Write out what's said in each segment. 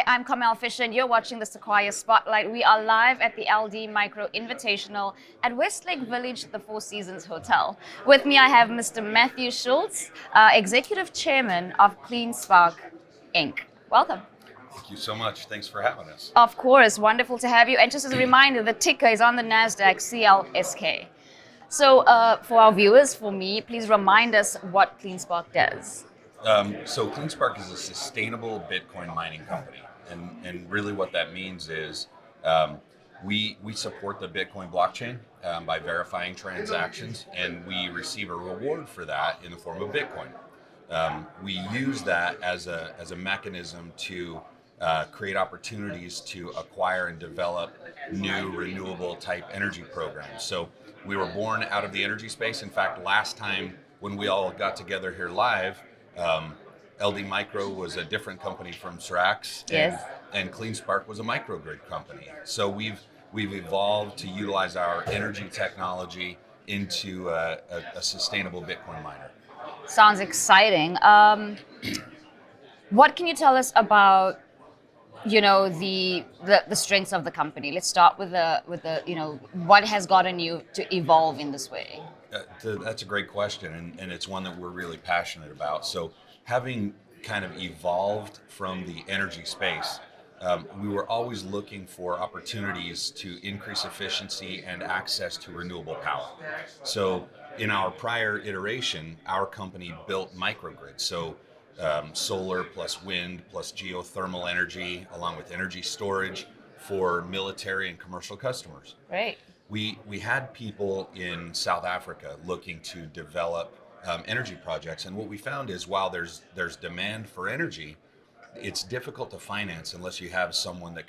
Hi, I'm Kamal Fisher, and you're watching the Sequire Spotlight. We are live at the LD Micro Invitational at Westlake Village, the Four Seasons Hotel. With me, I have Mr. Matthew Schultz, Executive Chairman of CleanSpark, Inc. Welcome. Thank you so much. Thanks for having us. Of course, wonderful to have you. And just as a reminder, the ticker is on the NASDAQ CLSK. So for our viewers, for me, please remind us what CleanSpark does. So CleanSpark is a sustainable Bitcoin mining company. And really what that means is we support the Bitcoin blockchain by verifying transactions, and we receive a reward for that in the form of Bitcoin. We use that as a mechanism to create opportunities to acquire and develop new renewable type energy programs. So we were born out of the energy space. In fact, last time when we all got together here live, LD Micro was a different company from Srax, Yes. and CleanSpark was a microgrid company. So we've evolved to utilize our energy technology into a sustainable Bitcoin miner. Sounds exciting. What can you tell us about, the strengths of the company? Let's start with the what has gotten you to evolve in this way? That's a great question, and it's one that we're really passionate about. So having kind of evolved from the energy space, we were always looking for opportunities to increase efficiency and access to renewable power. So in our prior iteration, our company built microgrids. So solar plus wind plus geothermal energy, along with energy storage for military and commercial customers. Great. We had people in South Africa looking to develop energy projects, and what we found is while there's demand for energy, it's difficult to finance unless you have someone that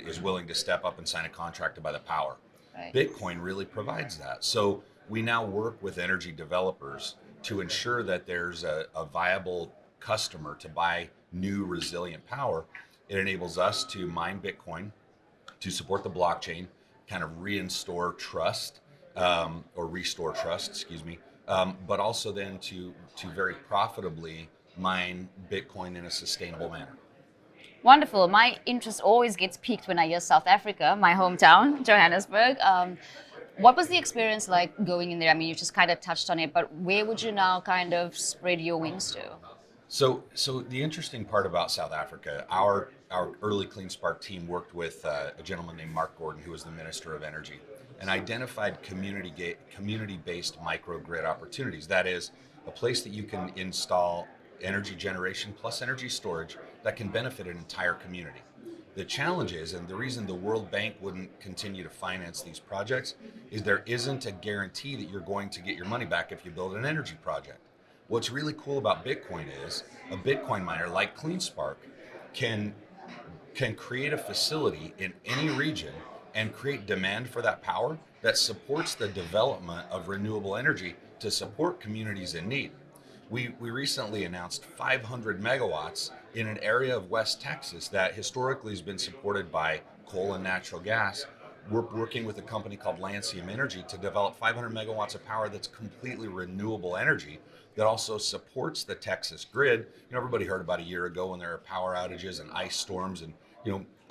is willing to step up and sign a contract to buy the power. Right. Bitcoin really provides that. So we now work with energy developers to ensure that there's a viable customer to buy new resilient power. It enables us to mine Bitcoin, to support the blockchain, kind of restore trust, but also then to very profitably mine Bitcoin in a sustainable manner. Wonderful. My interest always gets piqued when I hear South Africa, my hometown, Johannesburg. What was the experience like going in there? I mean, you just kind of touched on it, but where would you now kind of spread your wings to? So the interesting part about South Africa, our early CleanSpark team worked with a gentleman named Mark Gordon, who was the Minister of Energy, and identified community-based microgrid opportunities. That is, a place that you can install energy generation plus energy storage that can benefit an entire community. The challenge is, and the reason the World Bank wouldn't continue to finance these projects, is there isn't a guarantee that you're going to get your money back if you build an energy project. What's really cool about Bitcoin is a Bitcoin miner like CleanSpark can create a facility in any region and create demand for that power that supports the development of renewable energy to support communities in need. We recently announced 500 megawatts in an area of West Texas that historically has been supported by coal and natural gas. We're working with a company called Lancium Energy to develop 500 megawatts of power that's completely renewable energy that also supports the Texas grid. Everybody heard about a year ago when there were power outages and ice storms, and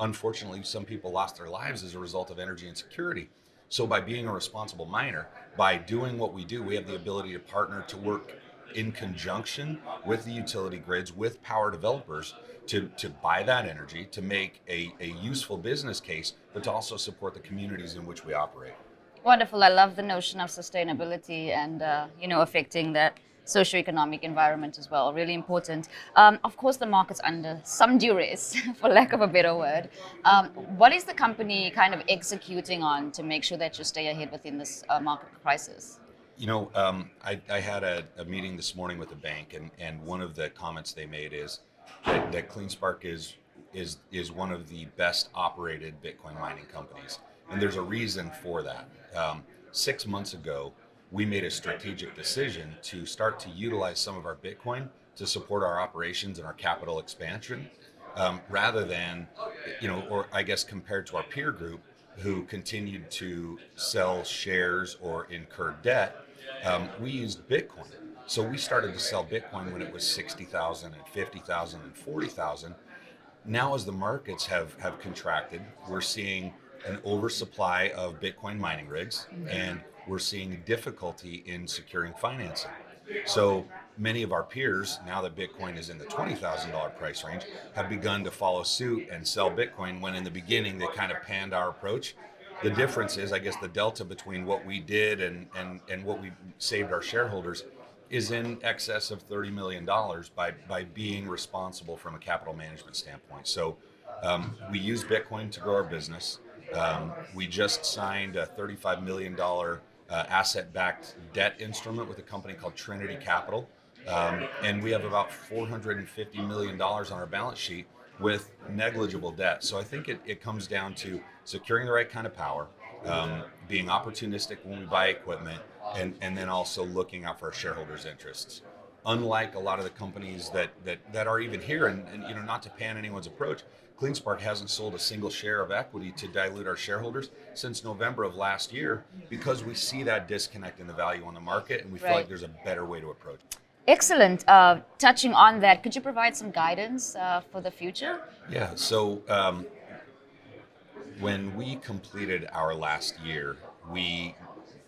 unfortunately some people lost their lives as a result of energy insecurity. So by being a responsible miner, by doing what we do, we have the ability to partner to work in conjunction with the utility grids, with power developers, to buy that energy, to make a useful business case, but to also support the communities in which we operate. Wonderful. I love the notion of sustainability and, affecting that socioeconomic environment as well. Really important. Of course, the market's under some duress, for lack of a better word. What is the company kind of executing on to make sure that you stay ahead within this market crisis? I had a meeting this morning with a bank, and one of the comments they made is that CleanSpark is one of the best operated Bitcoin mining companies. And there's a reason for that. 6 months ago, we made a strategic decision to start to utilize some of our Bitcoin to support our operations and our capital expansion, rather than, or I guess compared to our peer group who continued to sell shares or incur debt, we used Bitcoin. So we started to sell Bitcoin when it was 60,000 and 50,000 and 40,000. now as the markets have contracted, we're seeing an oversupply of Bitcoin mining rigs, and we're seeing difficulty in securing financing. So many of our peers, now that Bitcoin is in the $20,000 price range, have begun to follow suit and sell Bitcoin when in the beginning they kind of panned our approach. The difference is, I guess, the delta between what we did and what we saved our shareholders is in excess of $30 million by being responsible from a capital management standpoint. So we use Bitcoin to grow our business. We just signed a $35 million asset-backed debt instrument with a company called Trinity Capital. And we have about $450 million on our balance sheet with negligible debt. So I think it comes down to securing the right kind of power, being opportunistic when we buy equipment, and then also looking out for our shareholders' interests. Unlike a lot of the companies that are even here, and not to pan anyone's approach, CleanSpark hasn't sold a single share of equity to dilute our shareholders since November of last year, because we see that disconnect in the value on the market, and we feel like there's a better way to approach it. Excellent. Touching on that, could you provide some guidance for the future? Yeah, so when we completed our last year, we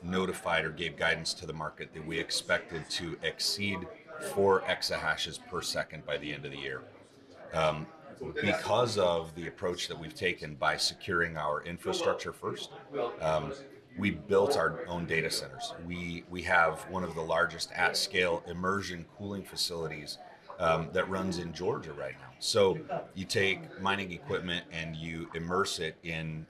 notified or gave guidance to the market that we expected to exceed 4 exahashes per second by the end of the year. Because of the approach that we've taken by securing our infrastructure first, we built our own data centers. We have one of the largest at-scale immersion cooling facilities that runs in Georgia right now. So you take mining equipment and you immerse it in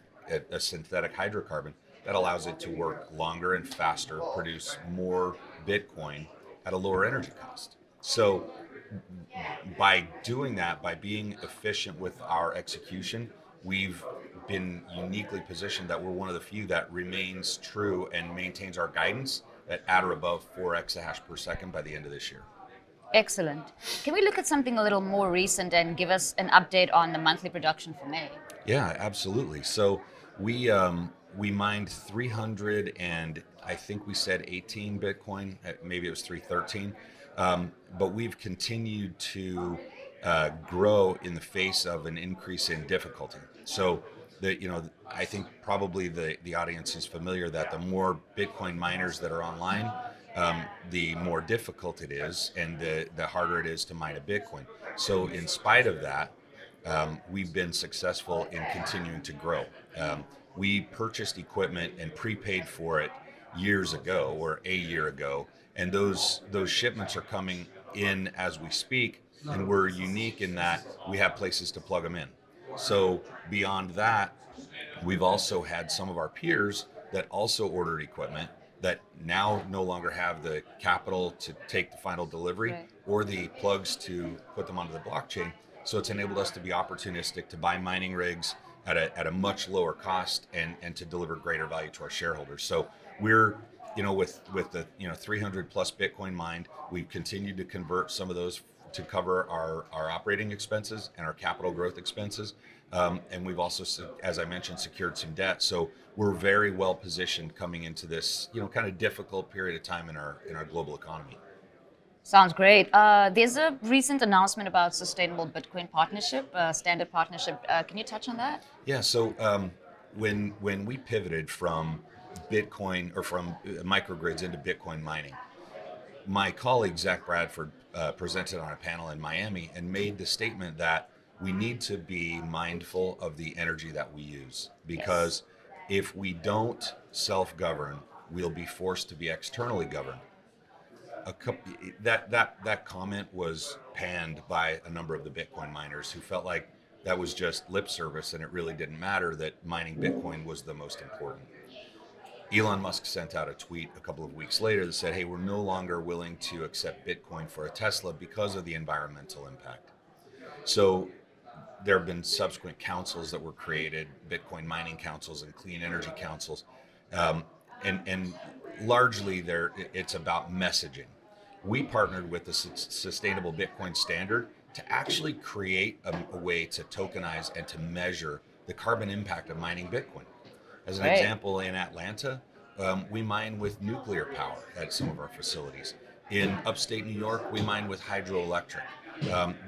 a synthetic hydrocarbon that allows it to work longer and faster, produce more Bitcoin at a lower energy cost. So by doing that, by being efficient with our execution, we've been uniquely positioned that we're one of the few that remains true and maintains our guidance at or above 4 exahash per second by the end of this year. Excellent. Can we look at something a little more recent and give us an update on the monthly production for May? Yeah, absolutely. So we mined 300 and I think we said 18 Bitcoin, maybe it was 313. But we've continued to grow in the face of an increase in difficulty. So I think probably the audience is familiar that the more Bitcoin miners that are online, the more difficult it is, and the harder it is to mine a Bitcoin. So in spite of that, we've been successful in continuing to grow. We purchased equipment and prepaid for it years ago, or a year ago, and those shipments are coming in as we speak, and we're unique in that we have places to plug them in. So beyond that, we've also had some of our peers that also ordered equipment that now no longer have the capital to take the final delivery or the plugs to put them onto the blockchain. So it's enabled us to be opportunistic, to buy mining rigs at a much lower cost and to deliver greater value to our shareholders. So we're, with the 300 plus Bitcoin mined, we've continued to convert some of those to cover our operating expenses and our capital growth expenses. And we've also, as I mentioned, secured some debt. So we're very well positioned coming into this, kind of difficult period of time in our global economy. Sounds great. There's a recent announcement about Sustainable Bitcoin Partnership, Standard Partnership. Can you touch on that? Yeah. So when we pivoted from Bitcoin or from microgrids into Bitcoin mining, my colleague Zach Bradford presented on a panel in Miami and made the statement that we need to be mindful of the energy that we use, because if we don't self-govern, we'll be forced to be externally governed. That comment was panned by a number of the Bitcoin miners who felt like that was just lip service and it really didn't matter, that mining Bitcoin was the most important. Elon Musk sent out a tweet a couple of weeks later that said, hey, we're no longer willing to accept Bitcoin for a Tesla because of the environmental impact. So there have been subsequent councils that were created, Bitcoin mining councils and clean energy councils. And largely it's about messaging. We partnered with the Sustainable Bitcoin Standard to actually create a way to tokenize and to measure the carbon impact of mining Bitcoin. As an example, in Atlanta, we mine with nuclear power at some of our facilities. In upstate New York, we mine with hydroelectric.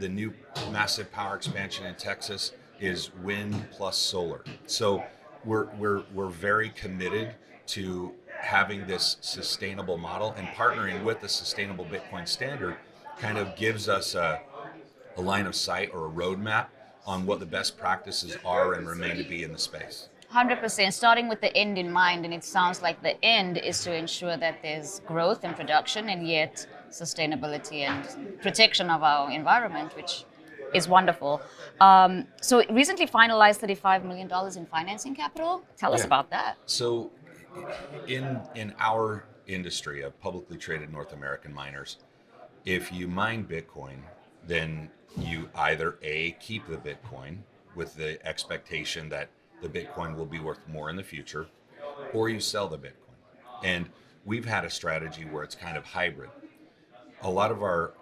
The new massive power expansion in Texas is wind plus solar. So we're very committed to having this sustainable model, and partnering with the sustainable Bitcoin standard kind of gives us a line of sight or a roadmap on what the best practices are and remain to be in the space. 100%, starting with the end in mind, and it sounds like the end is to ensure that there's growth and production and yet sustainability and protection of our environment, which is wonderful. So it recently finalized $35 million in financing capital. Tell us about that. So in our industry of publicly traded North American miners, if you mine Bitcoin, then you either A, keep the Bitcoin with the expectation that the Bitcoin will be worth more in the future, or you sell the Bitcoin. And we've had a strategy where it's kind of hybrid. A lot of our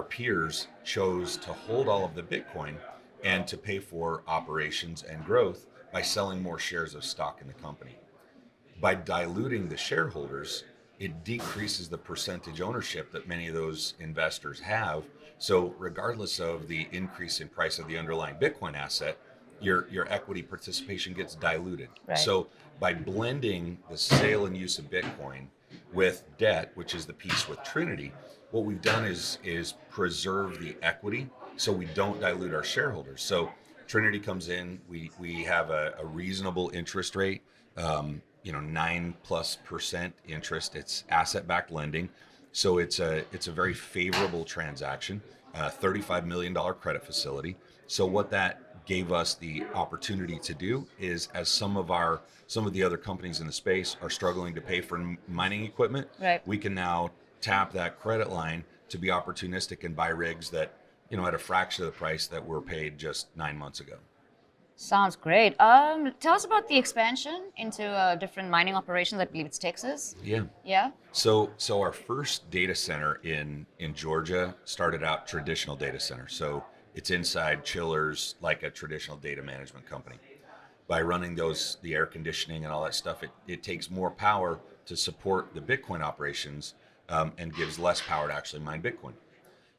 peers chose to hold all of the Bitcoin and to pay for operations and growth by selling more shares of stock in the company. By diluting the shareholders, it decreases the percentage ownership that many of those investors have. So regardless of the increase in price of the underlying Bitcoin asset, your equity participation gets diluted. Right. So by blending the sale and use of Bitcoin with debt, which is the piece with Trinity, what we've done is preserve the equity so we don't dilute our shareholders. So Trinity comes in, we have a reasonable interest rate, 9+% interest. It's asset-backed lending, so it's a very favorable transaction. $35 million credit facility. So what that gave us the opportunity to do is, as some of the other companies in the space are struggling to pay for mining equipment, right, we can now tap that credit line to be opportunistic and buy rigs that, at a fraction of the price that were paid just 9 months ago. Sounds great. Tell us about the expansion into different mining operations. I believe it's Texas. Yeah. Yeah. So our first data center in Georgia started out traditional data center. So it's inside chillers like a traditional data management company. By running the air conditioning and all that stuff, it takes more power to support the Bitcoin operations, and gives less power to actually mine Bitcoin.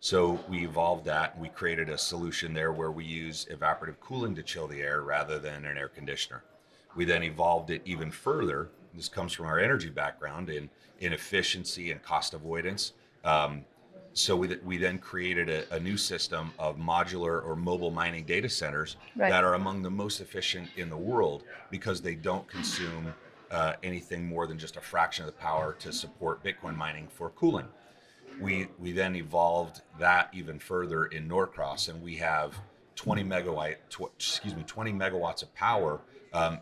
So we evolved that, and we created a solution there where we use evaporative cooling to chill the air rather than an air conditioner. We then evolved it even further. This comes from our energy background in efficiency and cost avoidance. So we then created a new system of modular or mobile mining data centers, right, that are among the most efficient in the world because they don't consume anything more than just a fraction of the power to support Bitcoin mining for cooling. We then evolved that even further in Norcross, and we have 20 megawatts of power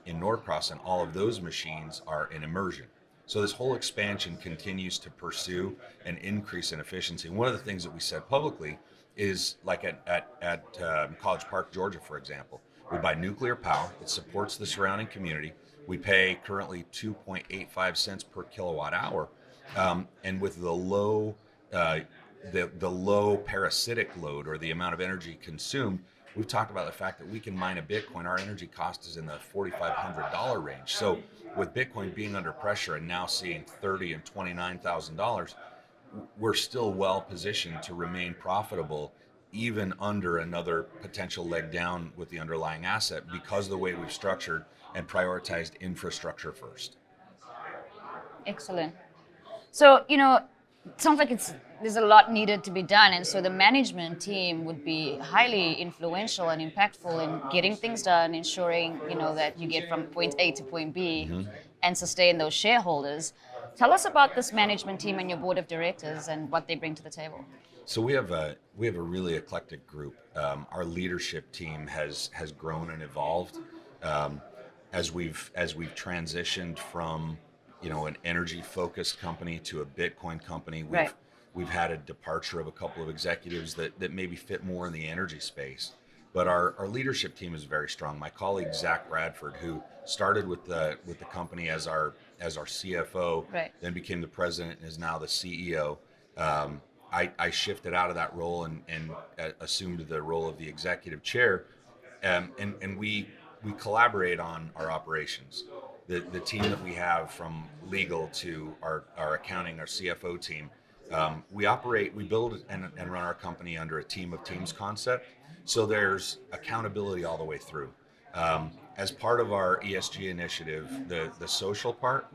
in Norcross, and all of those machines are in immersion. So this whole expansion continues to pursue an increase in efficiency. And one of the things that we said publicly is, like at College Park, Georgia, for example, we buy nuclear power. It supports the surrounding community. We pay currently 2.85 cents per kilowatt hour, and with the low parasitic load, or the amount of energy consumed, we've talked about the fact that we can mine a Bitcoin. Our energy cost is in the $4,500 range. So with Bitcoin being under pressure and now seeing $30,000 and $29,000, we're still well positioned to remain profitable even under another potential leg down with the underlying asset, because of the way we've structured and prioritized infrastructure first. Excellent. So, it sounds like there's a lot needed to be done, and so the management team would be highly influential and impactful in getting things done, ensuring that you get from point A to point B, and sustain those shareholders. Tell us about this management team and your board of directors and what they bring to the table. So we have a really eclectic group. Our leadership team has grown and evolved as we've transitioned from an energy focused company to a Bitcoin company. We've had a departure of a couple of executives that maybe fit more in the energy space. But our leadership team is very strong. My colleague Zach Bradford, who started with the company as our CFO, then became the president and is now the CEO. I shifted out of that role and assumed the role of the executive chair, and we collaborate on our operations. The team that we have, from legal to our accounting, our CFO team, We build and run our company under a team of teams concept. So there's accountability all the way through. As part of our ESG initiative, the social part,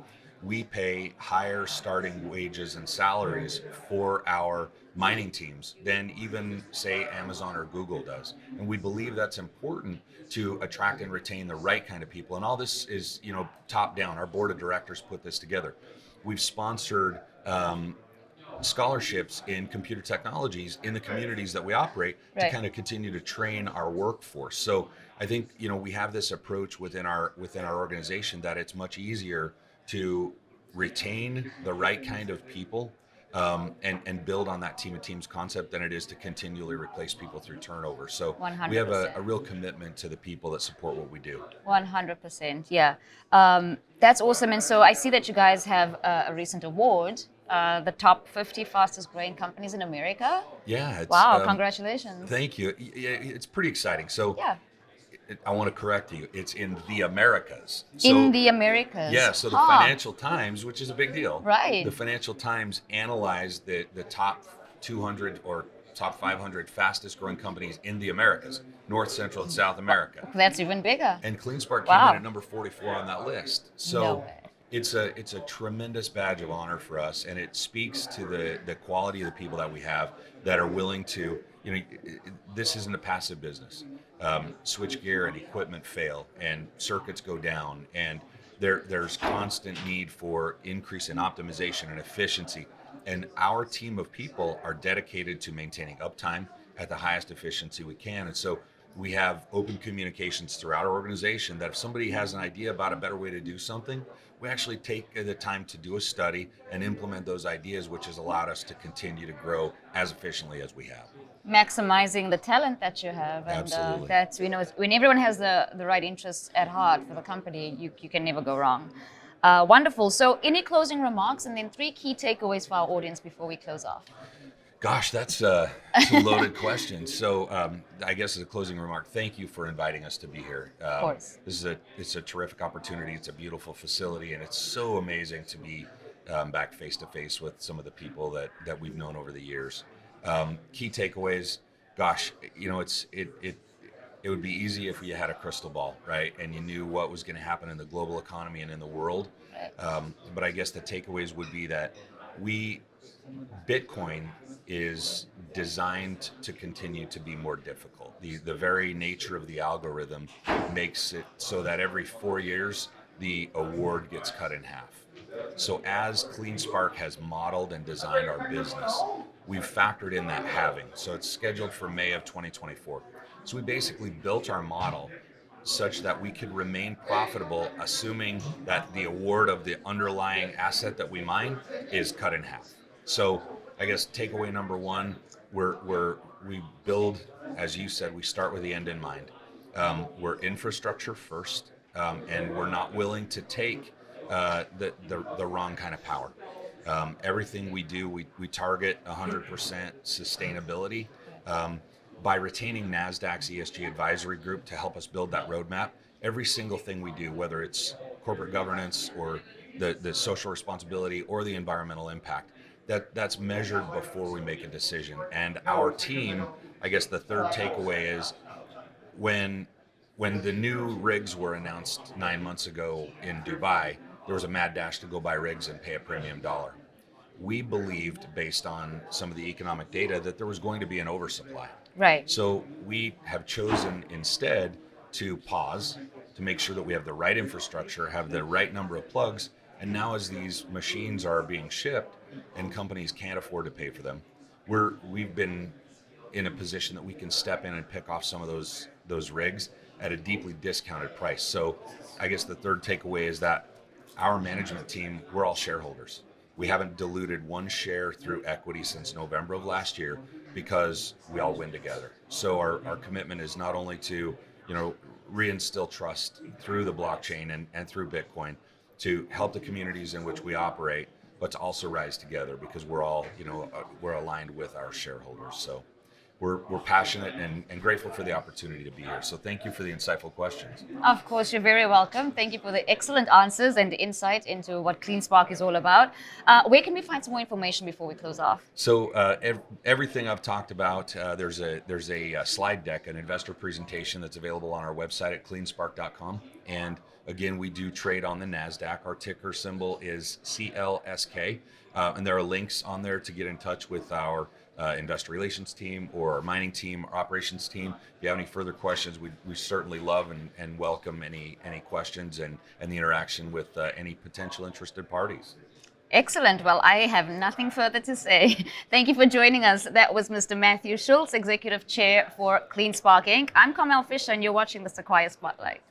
we pay higher starting wages and salaries for our mining teams than even, say, Amazon or Google does. And we believe that's important to attract and retain the right kind of people. And all this is, top down. Our board of directors put this together. We've sponsored scholarships in computer technologies in the communities that we operate to kind of continue to train our workforce. So I think we have this approach within our organization that it's much easier to retain the right kind of people and build on that team of teams concept than it is to continually replace people through turnover. So 100%. We have a real commitment to the people that support what we do. 100%, yeah. That's awesome. And so I see that you guys have a recent award, the top 50 fastest growing companies in America. Yeah. Wow, congratulations. Thank you. It's pretty exciting. So yeah. I want to correct you. It's in the Americas. In the Americas. Yeah. So the Financial Times, which is a big deal. Right. The Financial Times analyzed the top 200 or top 500 fastest growing companies in the Americas, North, Central, and South America. That's even bigger. And CleanSpark came in at number 44 on that list. So no way. It's a tremendous badge of honor for us, and it speaks to the quality of the people that we have that are willing to, this isn't a passive business. Switchgear and equipment fail, and circuits go down, and there's constant need for increase in optimization and efficiency. And our team of people are dedicated to maintaining uptime at the highest efficiency we can. And so we have open communications throughout our organization that if somebody has an idea about a better way to do something, we actually take the time to do a study and implement those ideas, which has allowed us to continue to grow as efficiently as we have. Maximizing the talent that you have. And Absolutely. That's, when everyone has the right interests at heart for the company, you can never go wrong. Wonderful. So any closing remarks and then 3 key takeaways for our audience before we close off? Gosh, that's a loaded question. So I guess as a closing remark, thank you for inviting us to be here. Of course. It's a terrific opportunity. It's a beautiful facility, and it's so amazing to be back face to face with some of the people that we've known over the years. Key takeaways, gosh, it would be easy if you had a crystal ball, right? And you knew what was going to happen in the global economy and in the world. Right. But I guess the takeaways would be that Bitcoin is designed to continue to be more difficult. The very nature of the algorithm makes it so that every 4 years, the award gets cut in half. So as CleanSpark has modeled and designed our business, we've factored in that halving. So it's scheduled for May of 2024. So we basically built our model such that we could remain profitable, assuming that the award of the underlying asset that we mine is cut in half. So I guess takeaway number 1, we build, as you said, we start with the end in mind. We're infrastructure first, and we're not willing to take the wrong kind of power. Everything we do, we target 100% sustainability. By retaining NASDAQ's ESG advisory group to help us build that roadmap, every single thing we do, whether it's corporate governance or the social responsibility or the environmental impact, that's measured before we make a decision. And our team, I guess the third takeaway is when the new rigs were announced 9 months ago in Dubai, there was a mad dash to go buy rigs and pay a premium dollar. We believed, based on some of the economic data, that there was going to be an oversupply. Right. So we have chosen instead to pause, to make sure that we have the right infrastructure, have the right number of plugs, and now as these machines are being shipped and companies can't afford to pay for them, we've been in a position that we can step in and pick off some of those rigs at a deeply discounted price. So I guess the third takeaway is that our management team, we're all shareholders. We haven't diluted one share through equity since November of last year because we all win together. So our commitment is not only to, reinstill trust through the blockchain and through Bitcoin to help the communities in which we operate, but to also rise together because we're all, we're aligned with our shareholders. So we're passionate and grateful for the opportunity to be here. So thank you for the insightful questions. Of course, you're very welcome. Thank you for the excellent answers and the insight into what CleanSpark is all about. Where can we find some more information before we close off? So everything I've talked about, there's a slide deck, an investor presentation that's available on our website at CleanSpark.com. And again, we do trade on the NASDAQ. Our ticker symbol is CLSK. And there are links on there to get in touch with our investor relations team or our mining team, our operations team. If you have any further questions, we certainly love and welcome any questions and the interaction with any potential interested parties. Excellent. Well, I have nothing further to say. Thank you for joining us. That was Mr. Matthew Schultz, Executive Chair for CleanSpark Inc. I'm Carmel Fisher, and you're watching the Sequire Spotlight.